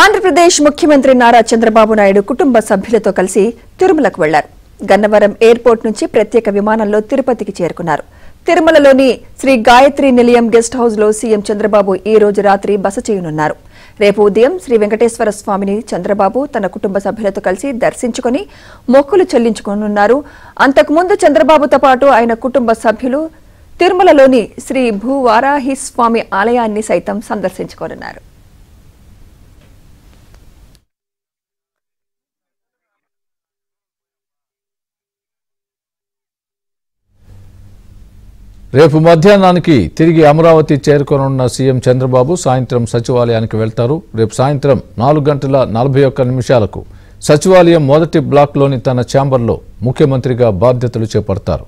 ఆంధ్రప్రదేశ్ ముఖ్యమంత్రి నారా చంద్రబాబు నాయుడు కుటుంబ సభ్యులతో కలిసి తిరుమలకు వెళ్లారు. గన్నవరం ఎయిర్పోర్ట్ నుంచి ప్రత్యేక విమానంలో తిరుపతికి చేరుకున్నారు. తిరుమలలోని శ్రీ గాయత్రి నిలయం గెస్ట్ హౌస్ లో సీఎం చంద్రబాబు ఈ రోజు రాత్రి బస చేయనున్నారు. రేపు ఉదయం శ్రీ వెంకటేశ్వర స్వామిని చంద్రబాబు తన కుటుంబ సభ్యులతో కలిసి దర్శించుకుని మొక్కులు చెల్లించుకోనున్నారు. అంతకుముందు చంద్రబాబుతో పాటు ఆయన కుటుంబ సభ్యులు తిరుమలలోని శ్రీ భూవారాహి స్వామి ఆలయాన్ని సైతం సందర్శించుకోనున్నారు. రేపు మధ్యాహ్నానికి తిరిగి అమరావతి చేరుకోనున్న సీఎం చంద్రబాబు సాయంత్రం సచివాలయానికి వెళ్తారు. రేపు సాయంత్రం 4:41 సచివాలయం మొదటి బ్లాక్లోని తన ఛాంబర్లో ముఖ్యమంత్రిగా బాధ్యతలు చేపడతారు.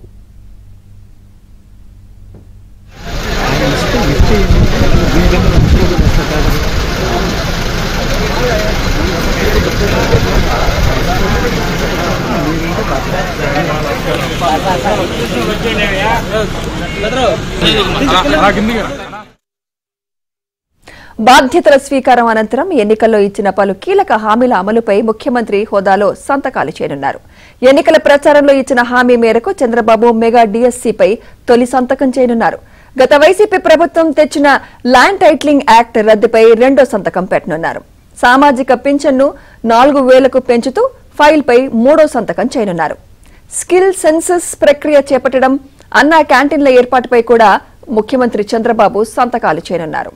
బాధ్యతల స్వీకారం అనంతరం ఎన్నికల్లో ఇచ్చిన పలు కీలక హామీల అమలుపై ముఖ్యమంత్రి హోదాలో సంతకాలు చేయనున్నారు. ఎన్నికల ప్రచారంలో ఇచ్చిన హామీ మేరకు చంద్రబాబు మెగా డీఎస్సీపై తొలి సంతకం చేయనున్నారు. గత వైసీపీ ప్రభుత్వం తెచ్చిన ల్యాండ్ టైటిలింగ్ యాక్ట్ రద్దుపై రెండో సంతకం పెట్టనున్నారు. సామాజిక పింఛన్ను 4,000కు పెంచుతూ ఫైల్పై మూడో సంతకం చేయనున్నారు. స్కిల్ సెన్సస్ ప్రక్రియ చేపట్టడం, అన్నా క్యాంటీన్ల ఏర్పాటుపై కూడా ముఖ్యమంత్రి చంద్రబాబు సంతకాలు చేయనున్నారు.